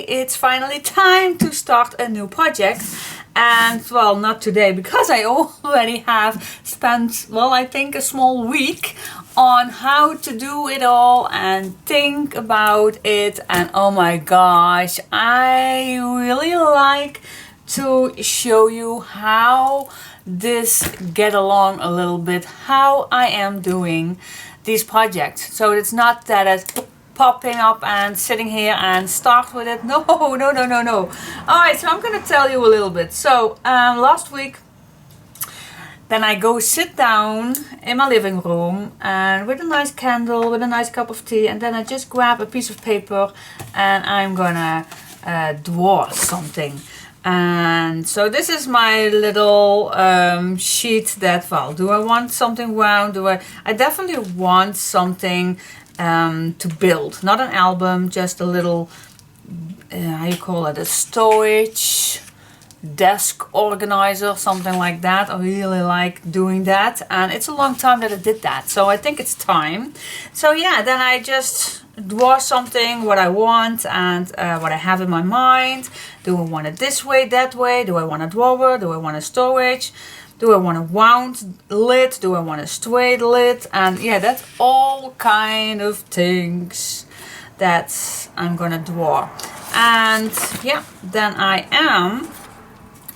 today it's finally time to start a new project. And well, not today, because I already have spent, well, I think a small week on how to do it all and think about it. And oh my gosh, I really like to show you how this get along a little bit, how I am doing these projects. So it's not that it's popping up and sitting here and start with it. No. Alright, so I'm gonna tell you a little bit. So last week, then I go sit down in my living room and with a nice candle, with a nice cup of tea, and then I just grab a piece of paper and I'm gonna draw something. And so this is my little sheet that, well, do I want something round? I definitely want something to build, not an album, just a little, how you call it, a storage desk organizer, something like that. I really like doing that, and it's a long time that I did that, so I think it's time. So yeah, then I just draw something, what I want and what I have in my mind. Do I want it this way, that way? Do I want a drawer? Do I want a storage? Do I want a wound lid? Do I want a straight lid? And yeah, that's all kind of things that I'm gonna draw. And yeah, then I am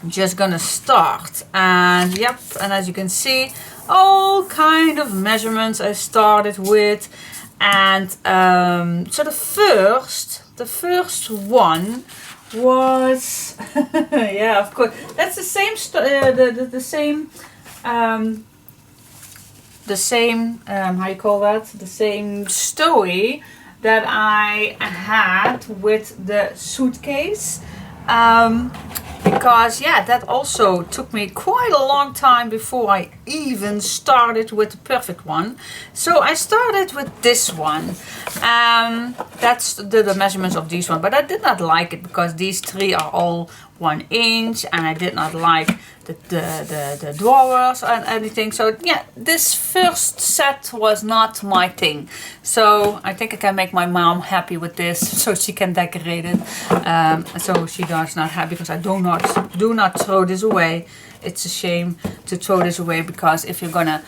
just gonna start. And yep, and as you can see, all kind of measurements I started with. And so the first one was yeah, of course, that's the same how you call that, the same story that I had with the suitcase, because yeah, that also took me quite a long time before I even started with the perfect one. So I started with this one. That's the measurements of this one, but I did not like it because these three are all 1 inch, and I did not like the drawers and anything. So yeah, this first set was not my thing. So I think I can make my mom happy with this, so she can decorate it. So she does not have, because I do not throw this away. It's a shame to throw this away, because if you're gonna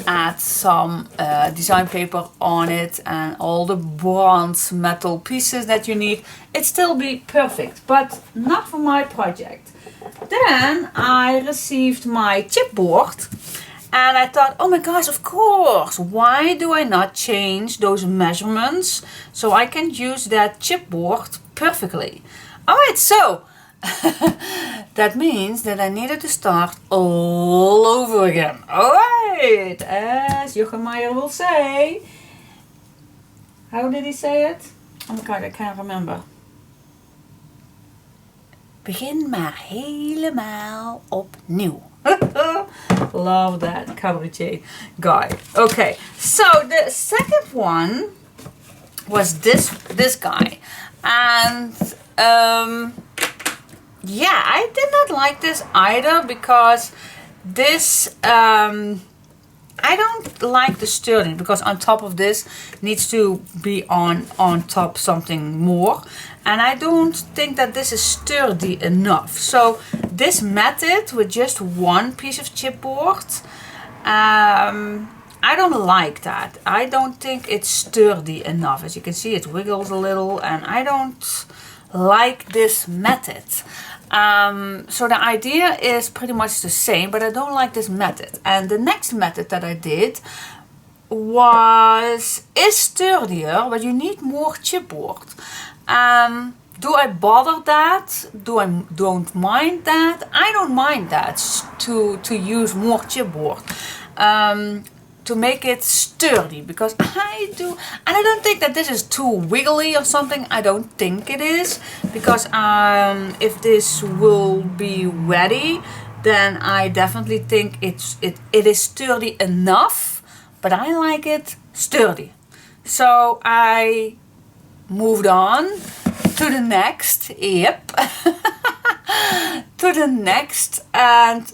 add some design paper on it and all the bronze metal pieces that you need, it'd still be perfect, but not for my project. Then I received my chipboard and I thought, oh my gosh, of course, why do I not change those measurements so I can use that chipboard perfectly? Alright, so that means that I needed to start all over again. Alright, as Jochem Meijer will say. How did he say it? Oh my god, I can't remember. Begin maar helemaal opnieuw. Love that cabaretier guy. Okay, so the second one was this guy. And yeah, I did not like this either, because this I don't like the sturdy, because on top of this needs to be on top something more, and I don't think that this is sturdy enough. So this method with just one piece of chipboard, I don't like that. I don't think it's sturdy enough. As you can see, it wiggles a little, and I don't like this method. So the idea is pretty much the same, but I don't like this method. And the next method that I did is sturdier, but you need more chipboard. Do I bother that? Don't mind that? I don't mind that, to use more chipboard. To make it sturdy, because I do, and I don't think that this is too wiggly or something. I don't think it is, because if this will be ready, then I definitely think it is sturdy enough, but I like it sturdy. So I moved on to the next, yep, to the next, and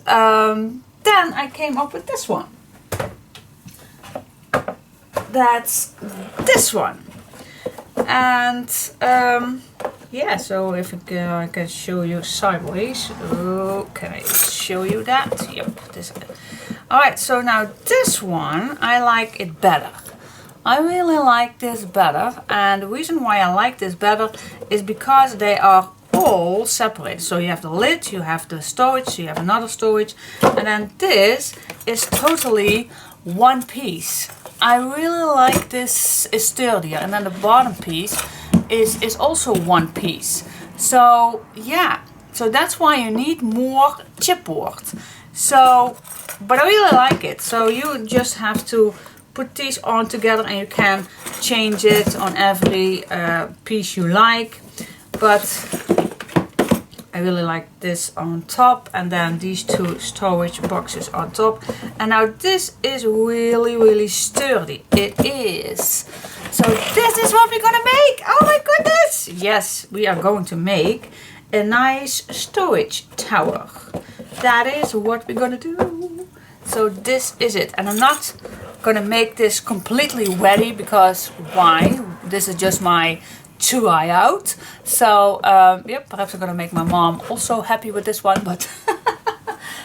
then I came up with this one. That's this one. And yeah, so if I can show you sideways. Oh, can I show you that? Yep, this. Alright, so now this one, I like it better. I really like this better, and the reason why I like this better is because they are all separate. So you have the lid, you have the storage, you have another storage, and then this is totally one piece. I really like this, is sturdier, and then the bottom piece is also one piece. So yeah, so that's why you need more chipboard. So, but I really like it. So you just have to put these on together, and you can change it on every piece you like. But I really like this on top, and then these two storage boxes on top. And now this is really, really sturdy. It is. So this is what we're gonna make. Oh my goodness. Yes, we are going to make a nice storage tower. That is what we're gonna do. So this is it. And I'm not gonna make this completely ready, because why? This is just my try out. So yep, perhaps I'm gonna make my mom also happy with this one, but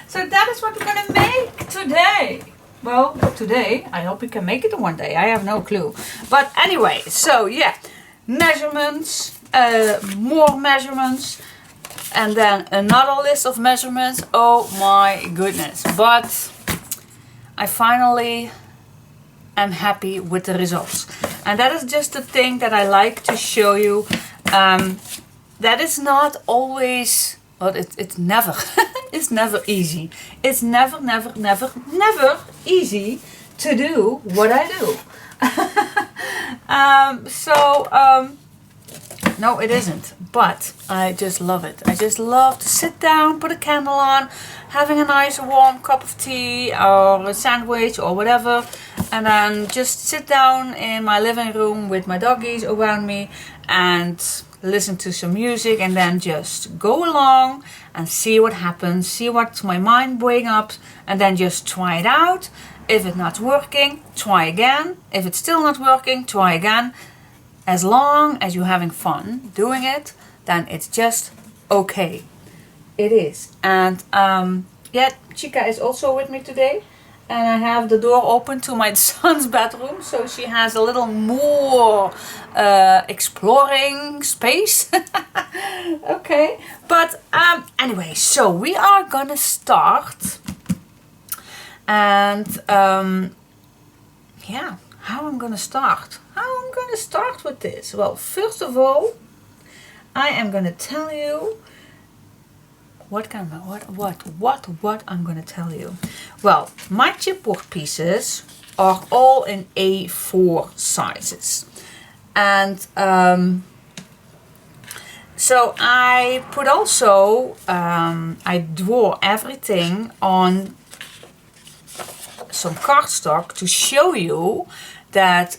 so that is what we're gonna make today. Well, today, I hope we can make it one day. I have no clue. But anyway, so yeah, measurements, more measurements, and then another list of measurements. Oh my goodness. But I finally am happy with the results. And that is just the thing that I like to show you. That is not always, well, it's never, it's never easy. It's never easy to do what I do. No, it isn't. But I just love it. I just love to sit down, put a candle on, having a nice warm cup of tea or a sandwich or whatever, and then just sit down in my living room with my doggies around me and listen to some music, and then just go along and see what happens, see what my mind brings up, and then just try it out. If it's not working, try again. If it's still not working, try again. As long as you're having fun doing it, then it's just okay. It is. And yeah, Chica is also with me today. And I have the door open to my son's bedroom, so she has a little more exploring space. Okay, but anyway, so we are gonna start. And yeah, how I'm gonna start? How I'm gonna start with this? Well, first of all, I am gonna tell you what I'm gonna tell you. Well, my chipboard pieces are all in A4 sizes, and so I put also I draw everything on some cardstock to show you that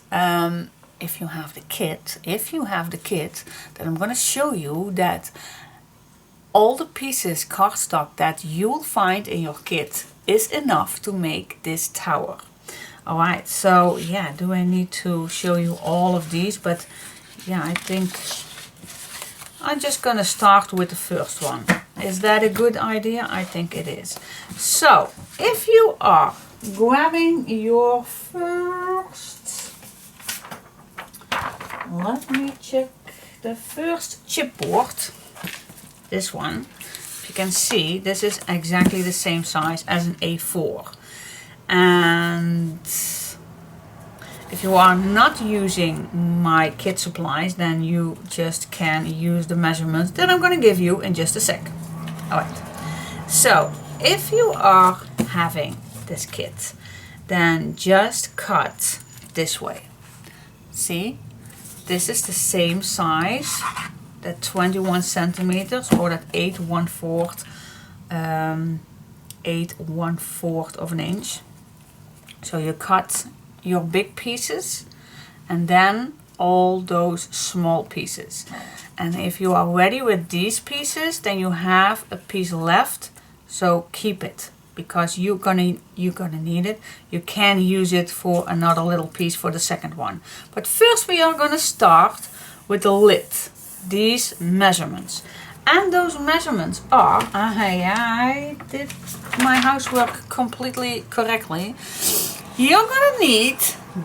if you have the kit, then I'm gonna show you that all the pieces cardstock that you'll find in your kit is enough to make this tower. Alright, so yeah, do I need to show you all of these? But yeah, I think I'm just gonna start with the first one. Is that a good idea? I think it is. So, if you are grabbing your first, let me check the first chipboard. This one, if you can see, this is exactly the same size as an A4. And if you are not using my kit supplies, then you just can use the measurements that I'm going to give you in just a sec. Alright, so if you are having this kit, then just cut this way. See, this is the same size, that 21 centimeters, or that 8/1/4 of an inch. So you cut your big pieces and then all those small pieces. And if you are ready with these pieces, then you have a piece left, so keep it, because you're gonna need it. You can use it for another little piece for the second one. But first we are gonna start with the lid. these measurements. And those measurements are, I did my housework completely correctly. You're gonna need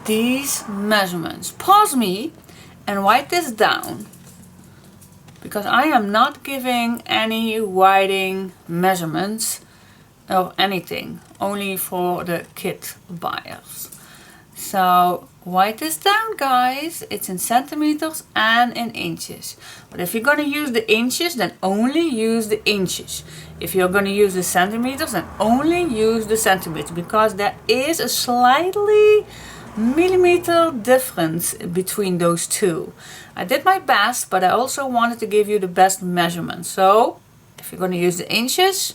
these measurements. Pause me and write this down, because I am not giving any writing measurements or anything, only for the kit buyers. So write this down, guys. It's in centimeters and in inches. But if you're going to use the inches, then only use the inches. If you're going to use the centimeters, then only use the centimeters, because there is a slightly millimeter difference between those two. I did my best, but I also wanted to give you the best measurement. So if you're going to use the inches,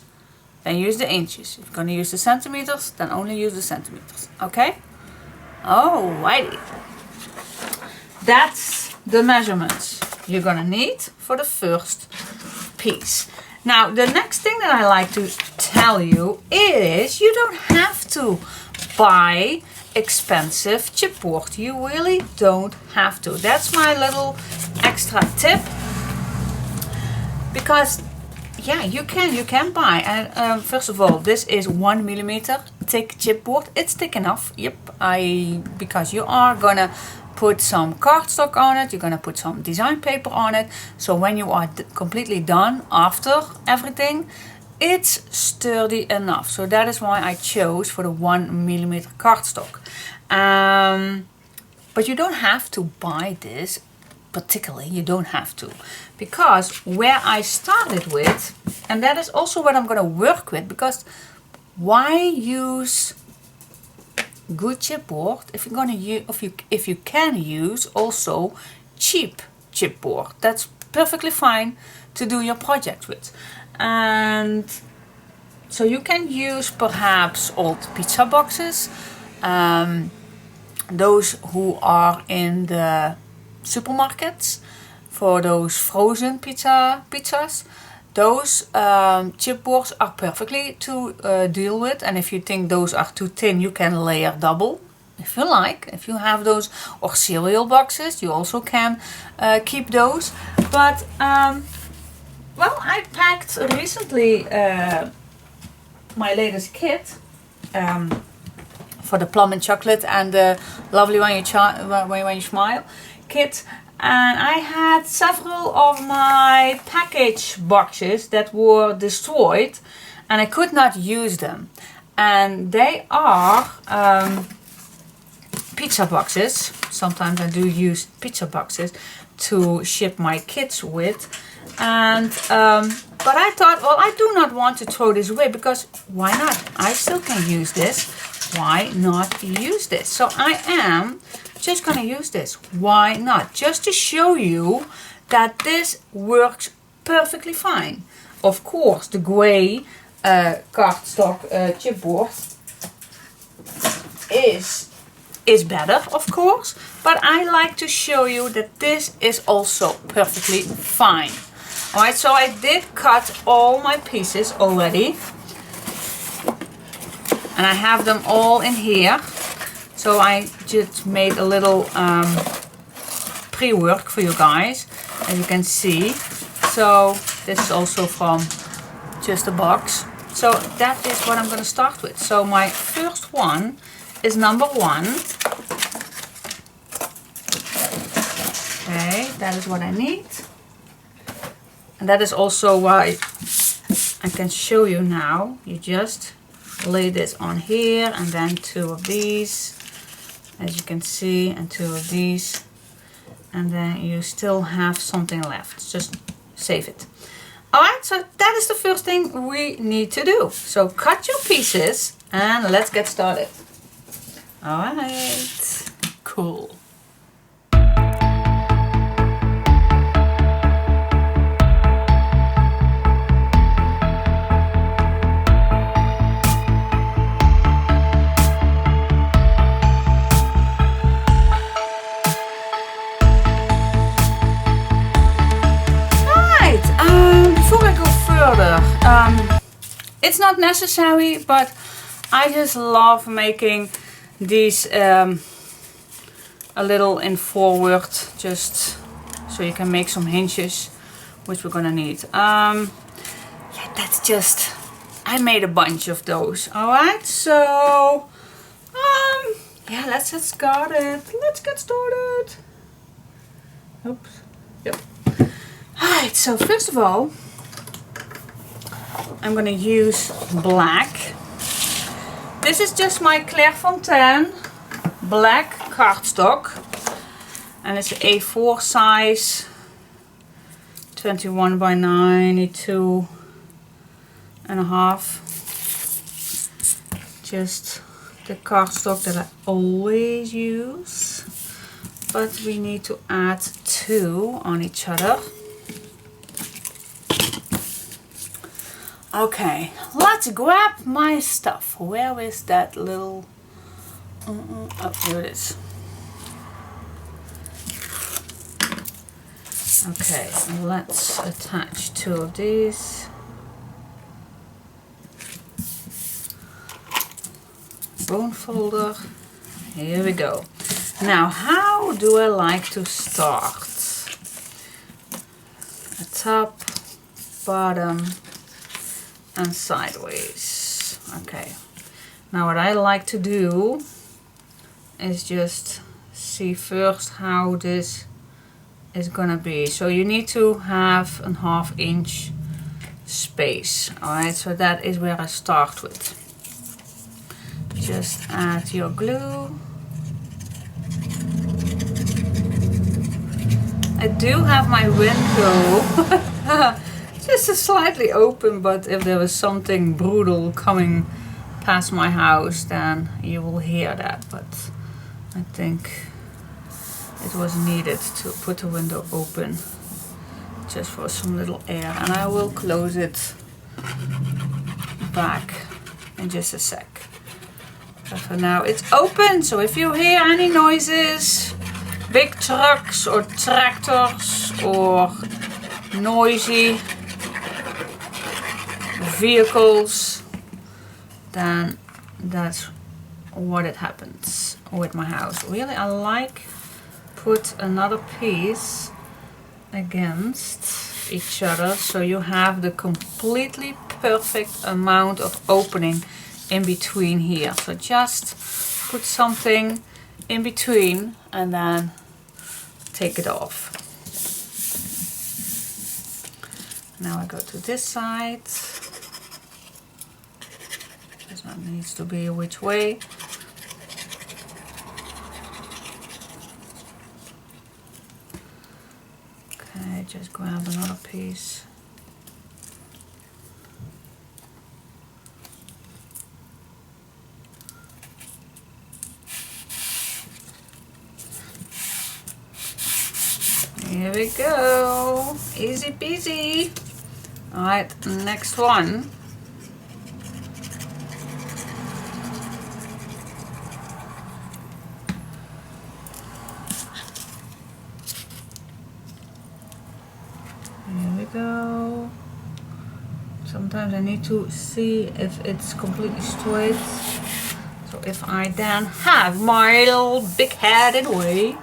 then use the inches. If you're going to use the centimeters, then only use the centimeters. Okay? Alrighty. That's the measurements you're gonna need for the first piece. Now, the next thing that I like to tell you is you don't have to buy expensive chipboard. You really don't have to. That's my little extra tip. Because yeah, you can buy. And first of all, this is 1 millimeter thick chipboard. It's thick enough. Yep. Because you are gonna put some cardstock on it. You're gonna put some design paper on it. So when you are completely done after everything, it's sturdy enough. So that is why I chose for the 1 millimeter cardstock. But you don't have to buy this. Particularly, you don't have to, because where I started with, and that is also what I'm going to work with, because why use good chipboard if you're going to use, if you can use also cheap chipboard? That's perfectly fine to do your project with. And so you can use perhaps old pizza boxes, those who are in the supermarkets for those frozen pizzas. Those chipboards are perfectly to deal with, and if you think those are too thin, you can layer double if you like. If you have those, or cereal boxes, you also can keep those. But well, I packed recently my latest kit for the plum and chocolate and the lovely when you smile kit, and I had several of my package boxes that were destroyed and I could not use them, and they are pizza boxes. Sometimes I do use pizza boxes to ship my kits with, and but I thought, well, I do not want to throw this away, because why not? I still can use this. Why not use this? So I am just gonna use this. Why not? Just to show you that this works perfectly fine. Of course, the gray cardstock chipboard is better, of course, but I like to show you that this is also perfectly fine. Alright, so I did cut all my pieces already, and I have them all in here. So I just made a little pre-work for you guys, as you can see. So this is also from just a box. So that is what I'm going to start with. So my first one is number 1. Okay, that is what I need. And that is also why I can show you now. You just lay this on here, and then 2 of these, as you can see, and 2 of these, and then you still have something left. Just save it. Alright, so that is the first thing we need to do. So cut your pieces and let's get started. Alright, cool. It's not necessary, but I just love making these a little in forward, just so you can make some hinges, which we're gonna need. Yeah, that's just, I made a bunch of those. All right, so yeah, let's get started. Oops. Yep. All right, so first of all, I'm gonna use black. This is just my Clairefontaine black cardstock, and it's an A4 size, 21 by 92 and a half. Just the cardstock that I always use, but we need to add 2 on each other. Okay, let's grab my stuff. Where is that little... oh, here it is. Okay, let's attach 2 of these. Bone folder. Here we go. Now, how do I like to start? A top, bottom, and sideways. Okay, now what I like to do is just see first how this is gonna be. So you need to have a 1/2 inch space. Alright, so that is where I start with. Just add your glue. I do have my window just slightly open, but if there was something brutal coming past my house, then you will hear that. But I think it was needed to put the window open just for some little air, and I will close it back in just a sec. But for now it's open, so if you hear any noises, big trucks or tractors or noisy vehicles, then that's what it happens with my house. Really, I like put another piece against each other so you have the completely perfect amount of opening in between here. So just put something in between and then take it off. Now I go to this side. This one needs to be which way. Okay, just grab another piece. Here we go, easy peasy. All right, next one. Here we go. Sometimes I need to see if it's completely straight. So if I then have my little big-headed way,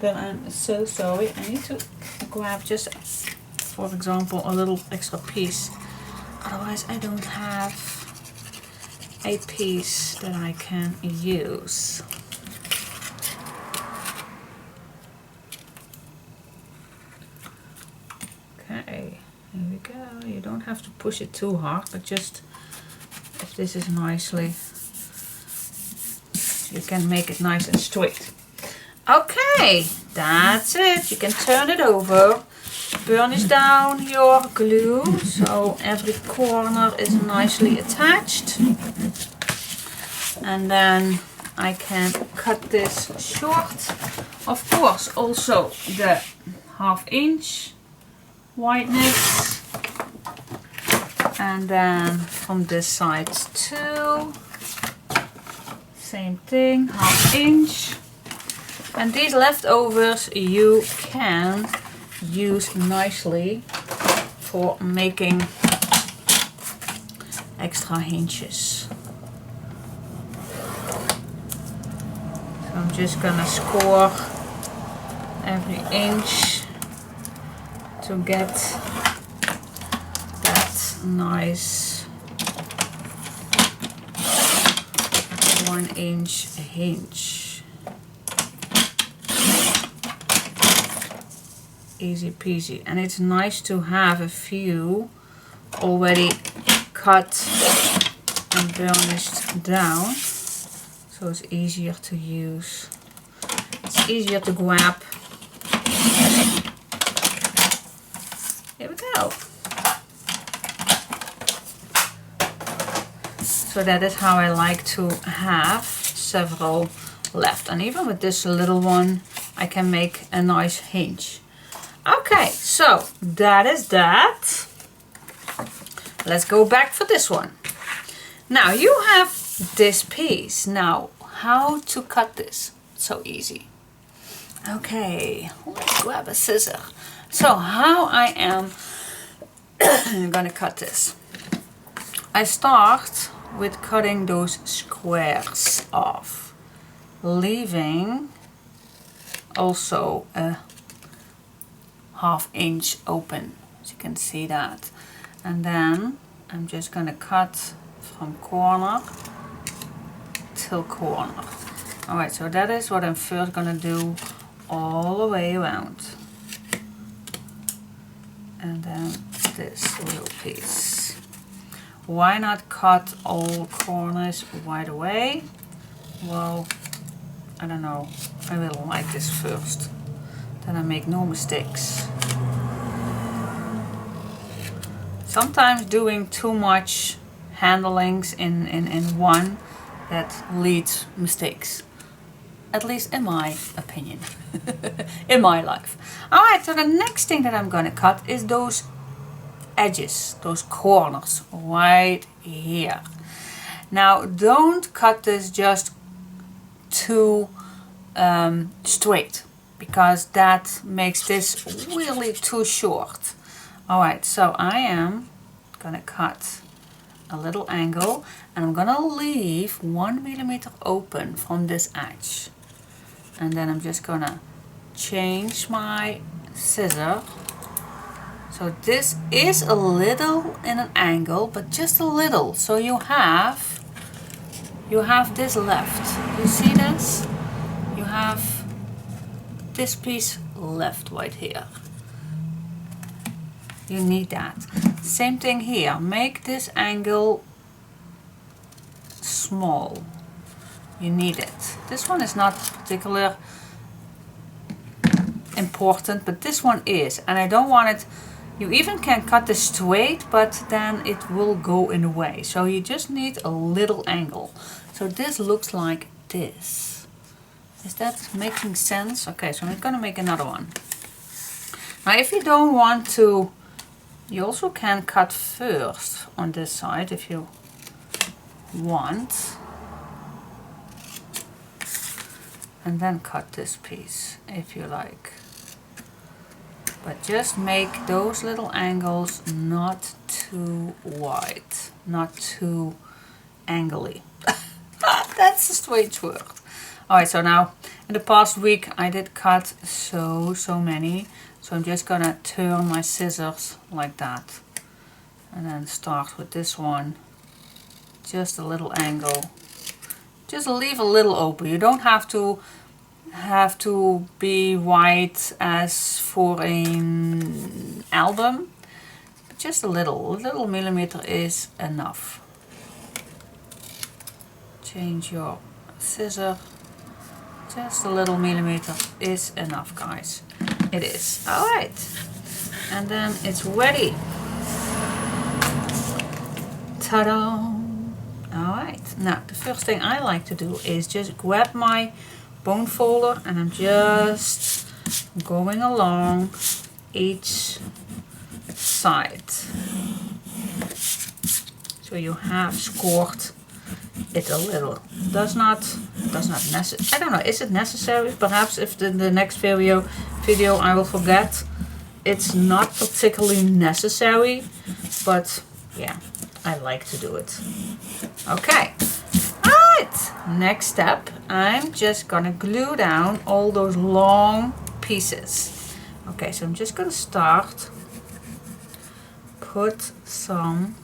then I'm so sorry. I need to grab just, for example, a little extra piece. Otherwise I don't have a piece that I can use. Okay, here we go. You don't have to push it too hard, but just if this is nicely, you can make it nice and straight. Okay, that's it. You can turn it over. Burnish down your glue so every corner is nicely attached. And then I can cut this short. Of course, also the 1/2 inch wideness. And then from this side too. Same thing, 1/2 inch. And these leftovers you can use nicely for making extra hinges. So I'm just gonna score every inch to get that nice 1-inch hinge. Easy peasy. And it's nice to have a few already cut and burnished down, so it's easier to use. It's easier to grab. Here we go. So that is how I like to have several left. And even with this little one, I can make a nice hinge. Okay, so that is that. Let's go back for this one. Now you have this piece. Now, how to cut this? So easy. Okay, let's grab a scissor. So how I am gonna cut this. I start with cutting those squares off, leaving also a 1/2 inch open, as you can see that. And then I'm just gonna cut from corner till corner. Alright, so that is what I'm first gonna do all the way around. And then this little piece. Why not cut all corners right away? Well, I don't know. I will like this first. Then I make no mistakes. Sometimes doing too much handlings in one, that leads mistakes. At least in my opinion. In my life. Alright, so the next thing that I'm gonna cut is those edges, those corners right here. Now don't cut this just too straight, because that makes this really too short. Alright, so I am gonna cut a little angle, and I'm gonna leave 1 millimeter open from this edge. And then I'm just gonna change my scissor. So this is a little in an angle, but just a little. So you have this left. You see this? You have this piece left right here. You need that. Same thing here. Make this angle small. You need it. This one is not particularly important, but this one is. And I don't want it. You even can cut this straight, but then it will go in the way. So you just need a little angle. So this looks like this. Is that making sense? Okay, so I'm gonna make another one. Now if you don't want to, you also can cut first on this side if you want. And then cut this piece if you like. But just make those little angles not too wide, not too angly. That's a strange word. Alright, so now in the past week I did cut so many. So I'm just gonna turn my scissors like that. And then start with this one. Just a little angle. Just leave a little open. You don't have to be wide as for an album. But just a little millimeter is enough. Change your scissor. Just a little millimeter is enough, guys. It is. Alright. And then it's ready. Ta-da! Alright. Now, the first thing I like to do is just grab my bone folder and I'm just going along each side. So you have scored it a little. Does not necessary. I don't know. Is it necessary? Perhaps if in the next video I will forget. It's not particularly necessary, but yeah, I like to do it. Okay. Alright. Next step. I'm just gonna glue down all those long pieces. Okay, so I'm just gonna start put some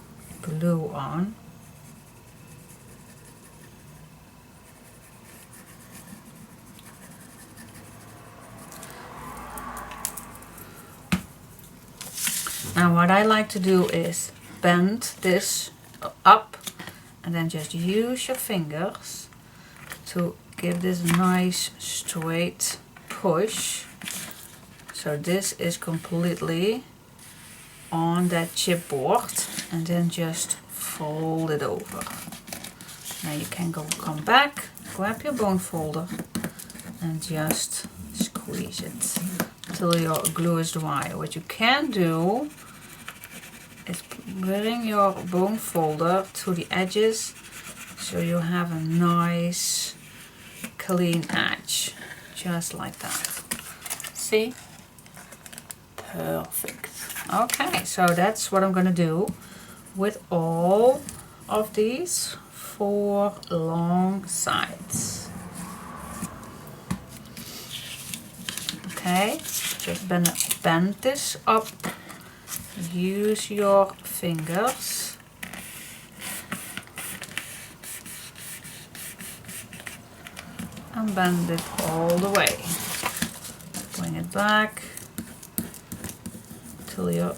glue on. Now what I like to do is bend this up and then just use your fingers to give this nice straight push. So this is completely on that chipboard, and then just fold it over. Now you can come back, grab your bone folder and just squeeze it until your glue is dry. What you can do is bring your bone folder to the edges so you have a nice clean edge, just like that. See? Perfect. Okay, so that's what I'm gonna do with all of these 4 long sides. Okay, just bend this up. Use your fingers and bend it all the way. Bring it back till your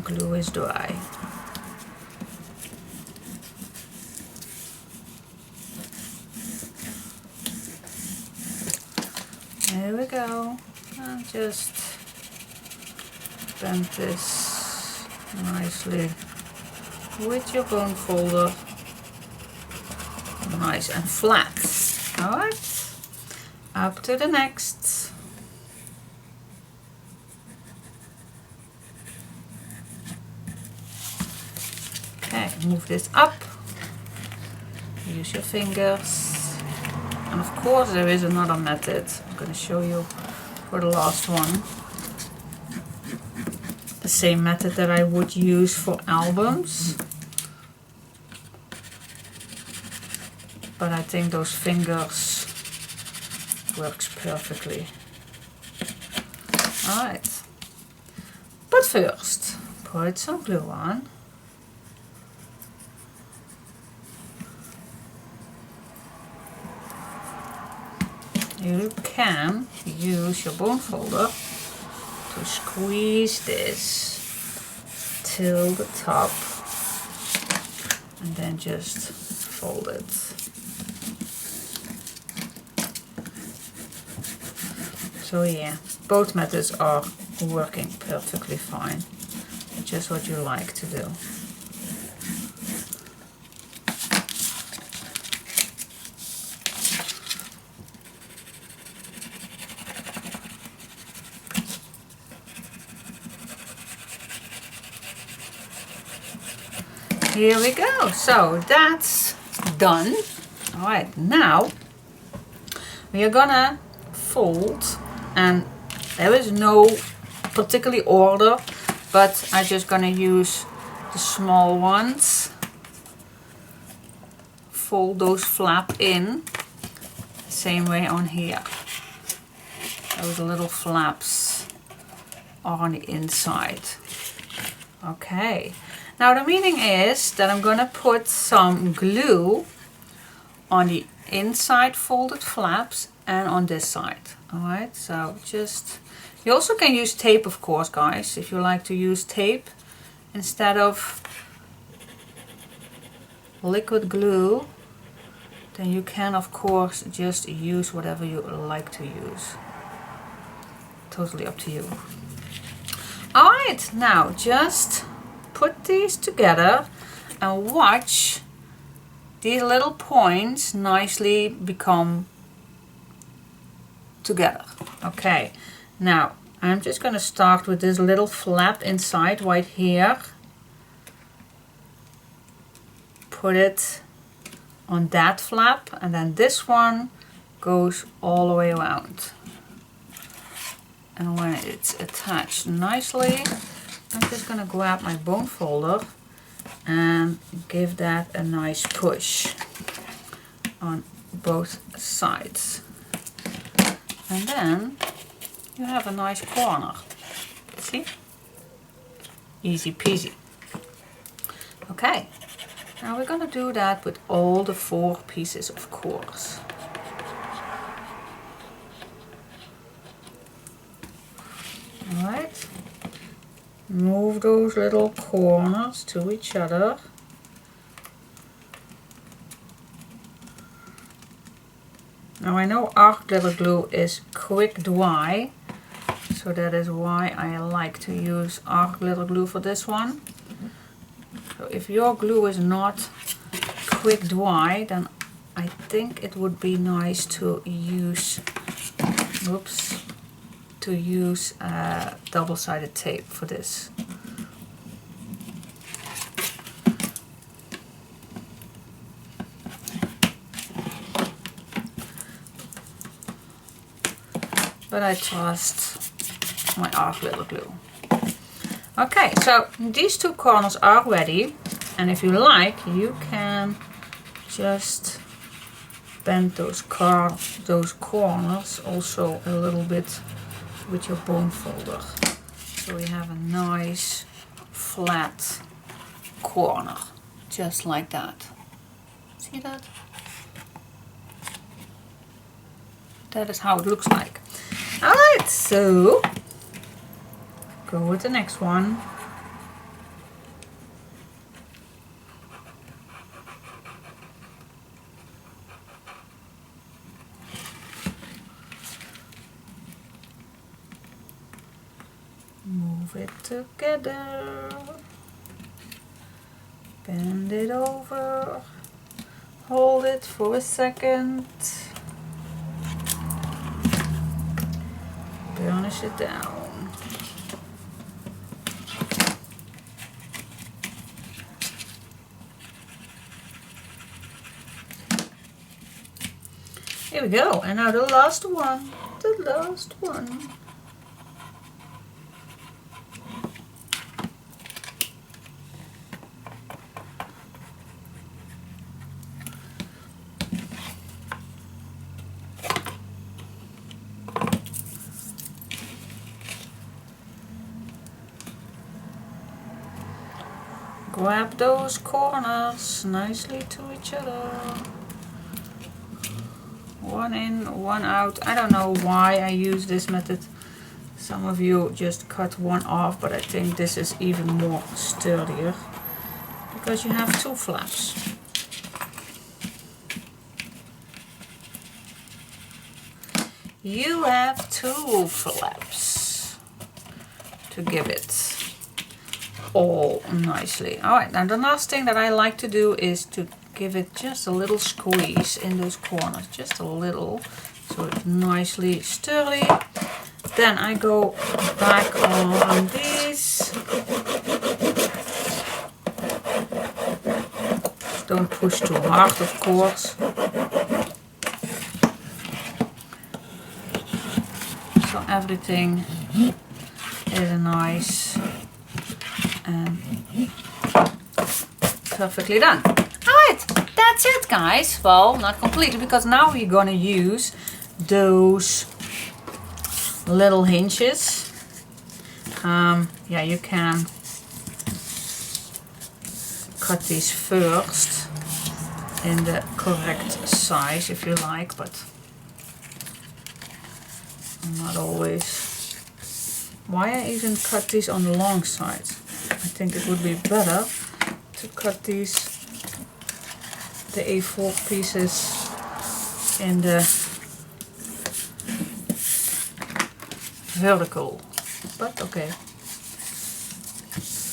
glue is dry. There we go. And just bend this nicely with your bone folder, nice and flat. Alright, up to the next. Okay, move this up, use your fingers, and of course there is another method. I'm going to show you for the last one. The same method that I would use for albums, but I think those fingers works perfectly. Alright, but first put some glue on. You can use your bone folder to squeeze this till the top and then just fold it. So yeah, both methods are working perfectly fine. It's just what you like to do. Here we go. So that's done. All right, now we are gonna fold, and there is no particular order, but I'm just gonna use the small ones. Fold those flap in, same way on here. Those little flaps are on the inside. Okay. Now the meaning is that I'm going to put some glue on the inside folded flaps and on this side. Alright, so just, you also can use tape, of course, guys, if you like to use tape instead of liquid glue, then you can of course just use whatever you like to use. Totally up to you. Alright, now just put these together and watch these little points nicely become together. Okay, now I'm just going to start with this little flap inside right here. Put it on that flap, and then this one goes all the way around. And when it's attached nicely, I'm just going to grab my bone folder and give that a nice push on both sides. And then you have a nice corner. See? Easy peasy. Okay, now we're gonna do that with all the 4 pieces, of course. Alright, move those little corners to each other. Now I know art glitter glue is quick dry, so that is why I like to use art glitter glue for this one. So if your glue is not quick dry, then I think it would be nice to use, double-sided tape for this. But I trust my art glitter glue. Okay, so these 2 corners are ready, and if you like, you can just bend those corners also a little bit with your bone folder. So we have a nice flat corner, just like that. See that? That is how it looks like. Alright, so go with the next one. Move it together. Bend it over. Hold it for a second. Burnish it down. Here we go, and now the last one. Grab those corners nicely to each other. One in, one out. I don't know why I use this method. Some of you just cut one off, but I think this is even more sturdier because you have 2 flaps. You have 2 flaps to give it all nicely. Alright, now the last thing that I like to do is to give it just a little squeeze in those corners, just a little, so it's nicely sturdy. Then I go back on these. Don't push too hard, of course. So everything is nice and perfectly done. Alright, that's it guys. Well, not completely, because now we're gonna use those little hinges. Yeah, you can cut these first in the correct size if you like, but not always. Why I even cut these on the long side? I think it would be better to cut these, the A4 pieces, in the vertical, but okay.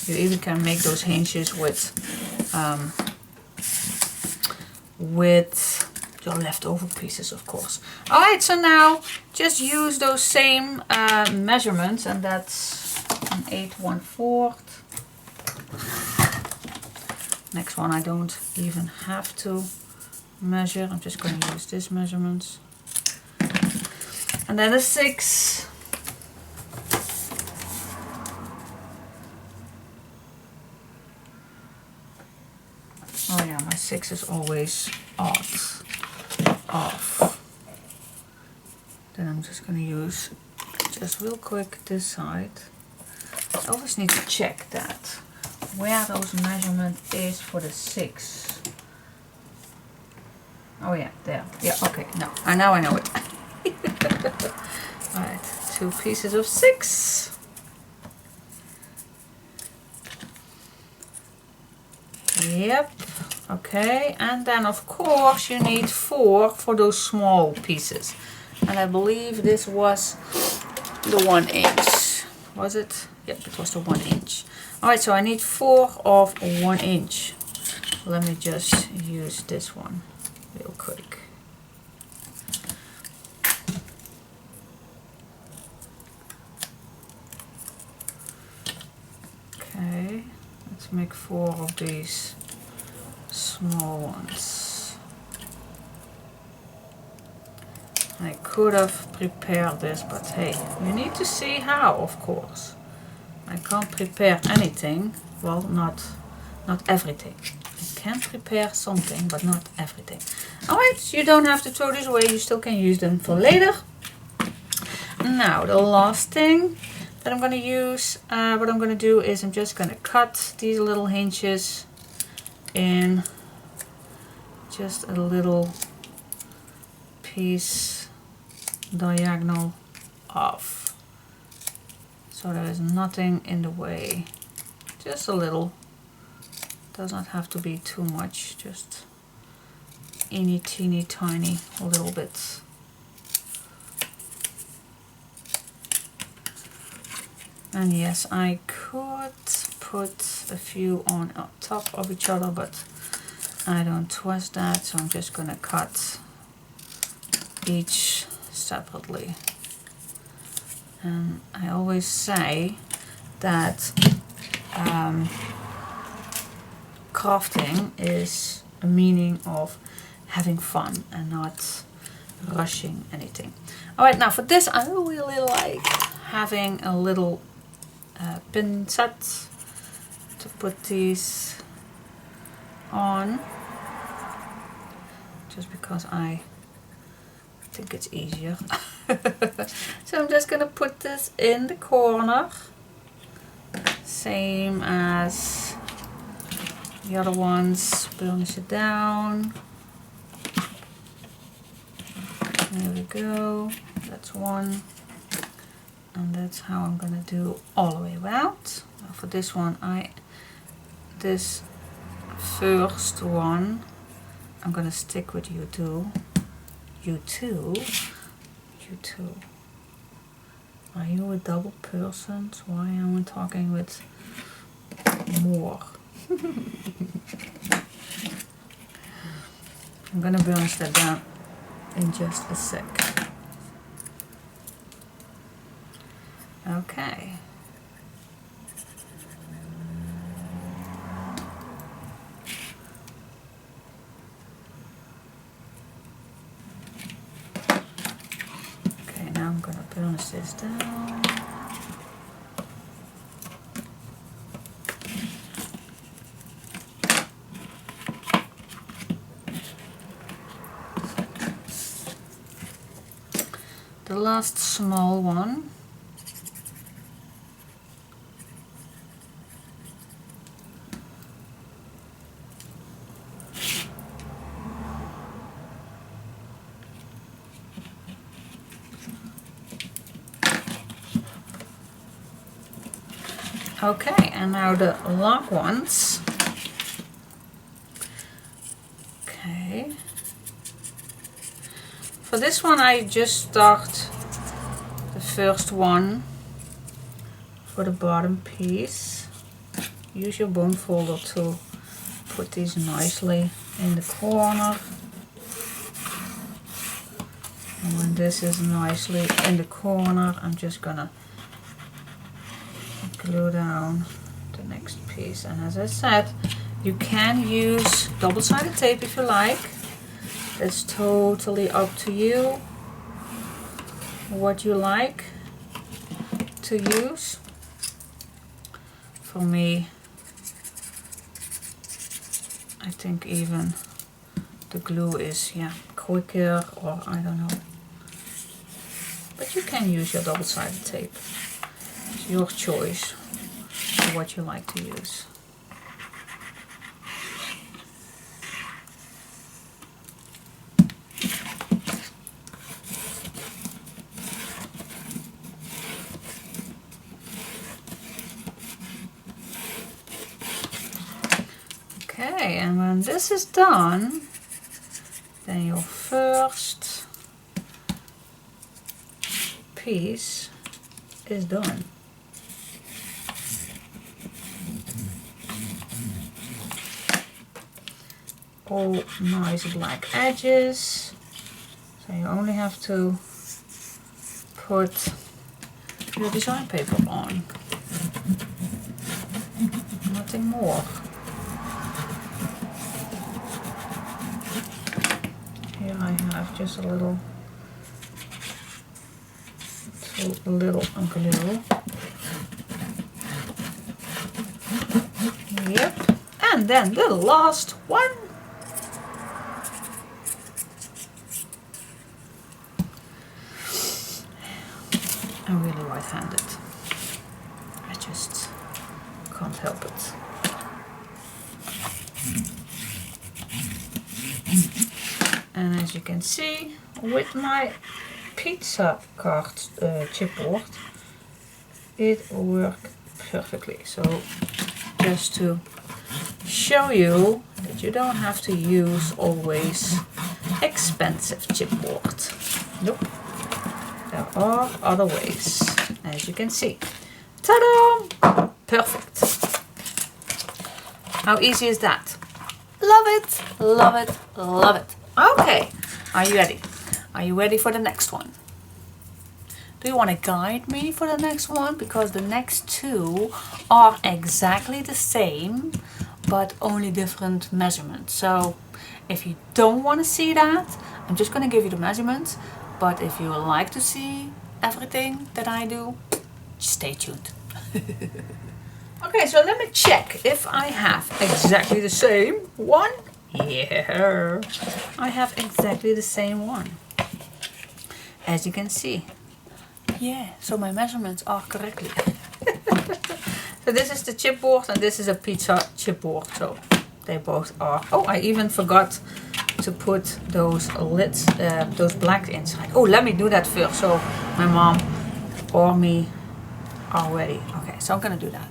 You even can make those hinges with your leftover pieces, of course. Alright, so now just use those same measurements, and that's an 8 1/4. Next one I don't even have to measure, I'm just going to use this measurements. And then a 6. Oh yeah, my 6 is always off. Then I'm just going to use, just real quick, this side. I always need to check that where those measurements is for the 6. Oh yeah, there. Yeah, okay, now I know it. Alright, 2 pieces of 6. Yep, okay, and then of course you need 4 for those small pieces. And I believe this was the 1 inch. Was it? Yep, it was the 1 inch. Alright, so I need 4 of 1 inch. Let me just use this one real quick. Okay, let's make 4 of these small ones. I could have prepared this, but hey, you need to see how, of course. I can't prepare anything, well, not everything. I can prepare something, but not everything. Alright, you don't have to throw this away, you still can use them for later. Now, the last thing that I'm going to use, what I'm going to do is I'm just going to cut these little hinges in just a little piece diagonal off, so there is nothing in the way. Just a little, does not have to be too much, just teeny tiny little bits. And yes, I could put a few on top of each other, but I don't trust that, so I'm just gonna cut each separately. And I always say that crafting is a meaning of having fun and not rushing anything. Alright, now for this I really like having a little pin set to put these on, just because I think it's easier. So I'm just gonna put this in the corner, same as the other ones. Burnish it down. There we go, that's one. And that's how I'm gonna do all the way around. Now for this one, this first one, I'm gonna stick with you two. Are you a double person? Why am I talking with more? I'm gonna burnish that down in just a sec. Okay. Okay, now I'm gonna burnish this down. The last small one. Okay, and now the long ones. Okay. For this one I just start the first one for the bottom piece. Use your bone folder to put these nicely in the corner. And when this is nicely in the corner, I'm just gonna glue down the next piece. And as I said, you can use double-sided tape if you like. It's totally up to you what you like to use. For me, I think even the glue is quicker, or I don't know. But you can use your double-sided tape. It's your choice for what you like to use. Okay, and when this is done, then your first piece is done. All nice black edges. So you only have to put your design paper on. Nothing more. Here I have just a little glue. Yep. And then the last one. I'm really right-handed. I just can't help it. And as you can see, with my pizza card chipboard, it worked perfectly. So just to show you that you don't have to use always expensive chipboard. Nope. There are other ways, as you can see. Ta-da! Perfect. How easy is that? Love it, love it, love it. Okay, are you ready? Are you ready for the next one? Do you want to guide me for the next one? Because the next two are exactly the same, but only different measurements. So if you don't want to see that, I'm just going to give you the measurements. But if you would like to see everything that I do, stay tuned. Okay, so let me check if I have exactly the same one. Yeah, I have exactly the same one. As you can see. Yeah, so my measurements are correctly. So this is the chipboard and this is a pizza chipboard. So they both are. Oh, I even forgot to put those lids, those black inside. Oh, let me do that first so my mom or me are ready. Okay, so I'm gonna do that.